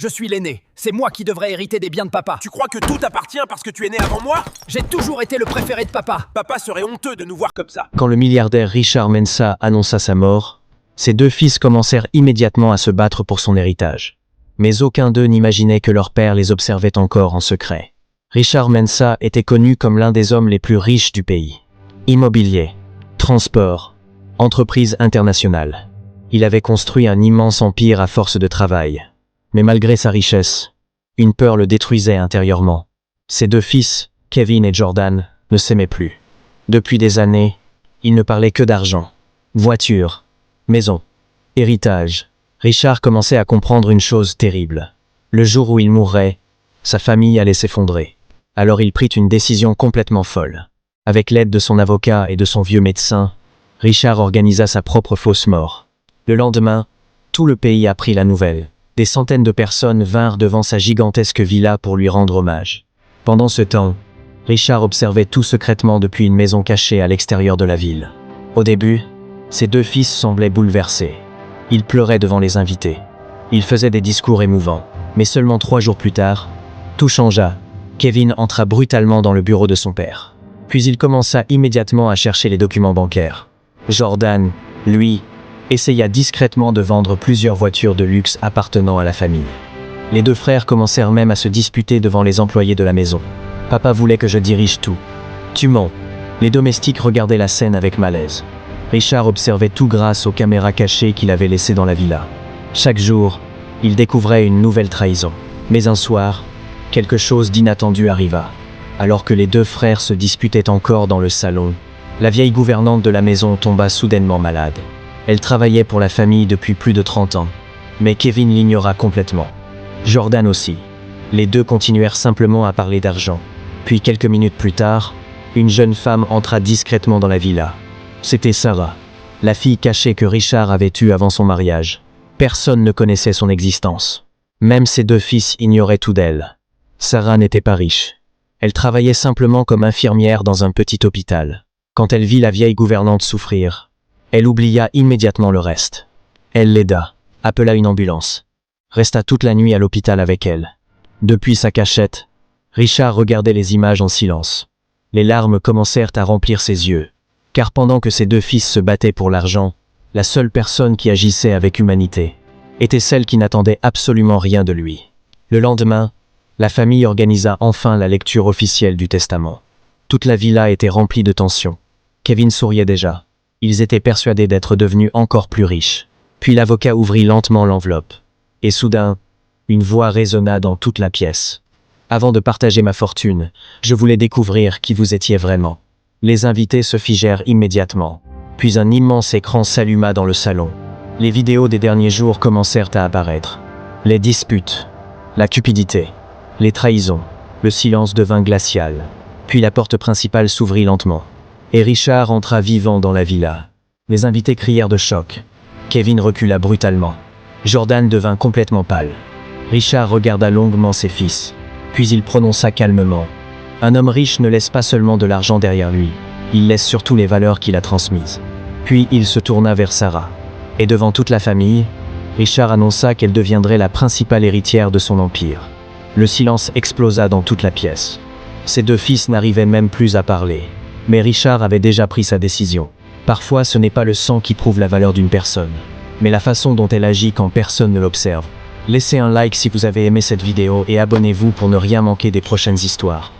Je suis l'aîné. C'est moi qui devrais hériter des biens de papa. Tu crois que tout t'appartient parce que tu es né avant moi? J'ai toujours été le préféré de papa. Papa serait honteux de nous voir comme ça. Quand le milliardaire Richard Mensa annonça sa mort, ses deux fils commencèrent immédiatement à se battre pour son héritage. Mais aucun d'eux n'imaginait que leur père les observait encore en secret. Richard Mensa était connu comme l'un des hommes les plus riches du pays. Immobilier, transport, entreprise internationale. Il avait construit un immense empire à force de travail. Mais malgré sa richesse, une peur le détruisait intérieurement. Ses deux fils, Kevin et Jordan, ne s'aimaient plus. Depuis des années, ils ne parlaient que d'argent, voiture, maison, héritage. Richard commençait à comprendre une chose terrible. Le jour où il mourrait, sa famille allait s'effondrer. Alors il prit une décision complètement folle. Avec l'aide de son avocat et de son vieux médecin, Richard organisa sa propre fausse mort. Le lendemain, tout le pays apprit la nouvelle. Des centaines de personnes vinrent devant sa gigantesque villa pour lui rendre hommage. Pendant ce temps, Richard observait tout secrètement depuis une maison cachée à l'extérieur de la ville. Au début, ses deux fils semblaient bouleversés. Ils pleuraient devant les invités. Ils faisaient des discours émouvants. Mais seulement 3 jours plus tard, tout changea. Kevin entra brutalement dans le bureau de son père. Puis il commença immédiatement à chercher les documents bancaires. Jordan, lui, essaya discrètement de vendre plusieurs voitures de luxe appartenant à la famille. Les deux frères commencèrent même à se disputer devant les employés de la maison. « Papa voulait que je dirige tout. Tu mens. » Les domestiques regardaient la scène avec malaise. Richard observait tout grâce aux caméras cachées qu'il avait laissées dans la villa. Chaque jour, il découvrait une nouvelle trahison. Mais un soir, quelque chose d'inattendu arriva. Alors que les deux frères se disputaient encore dans le salon, la vieille gouvernante de la maison tomba soudainement malade. Elle travaillait pour la famille depuis plus de 30 ans. Mais Kevin l'ignora complètement. Jordan aussi. Les deux continuèrent simplement à parler d'argent. Puis quelques minutes plus tard, une jeune femme entra discrètement dans la villa. C'était Sarah, la fille cachée que Richard avait eue avant son mariage. Personne ne connaissait son existence. Même ses deux fils ignoraient tout d'elle. Sarah n'était pas riche. Elle travaillait simplement comme infirmière dans un petit hôpital. Quand elle vit la vieille gouvernante souffrir, elle oublia immédiatement le reste. Elle l'aida, appela une ambulance, resta toute la nuit à l'hôpital avec elle. Depuis sa cachette, Richard regardait les images en silence. Les larmes commencèrent à remplir ses yeux, car pendant que ses deux fils se battaient pour l'argent, la seule personne qui agissait avec humanité était celle qui n'attendait absolument rien de lui. Le lendemain, la famille organisa enfin la lecture officielle du testament. Toute la villa était remplie de tension. Kevin souriait déjà. Ils étaient persuadés d'être devenus encore plus riches. Puis l'avocat ouvrit lentement l'enveloppe. Et soudain, une voix résonna dans toute la pièce. « Avant de partager ma fortune, je voulais découvrir qui vous étiez vraiment. » Les invités se figèrent immédiatement. Puis un immense écran s'alluma dans le salon. Les vidéos des derniers jours commencèrent à apparaître. Les disputes, la cupidité, les trahisons, le silence devint glacial. Puis la porte principale s'ouvrit lentement. Et Richard entra vivant dans la villa. Les invités crièrent de choc. Kevin recula brutalement. Jordan devint complètement pâle. Richard regarda longuement ses fils. Puis il prononça calmement. Un homme riche ne laisse pas seulement de l'argent derrière lui. Il laisse surtout les valeurs qu'il a transmises. Puis il se tourna vers Sarah. Et devant toute la famille, Richard annonça qu'elle deviendrait la principale héritière de son empire. Le silence explosa dans toute la pièce. Ses deux fils n'arrivaient même plus à parler. Mais Richard avait déjà pris sa décision. Parfois, ce n'est pas le sang qui prouve la valeur d'une personne, mais la façon dont elle agit quand personne ne l'observe. Laissez un like si vous avez aimé cette vidéo et abonnez-vous pour ne rien manquer des prochaines histoires.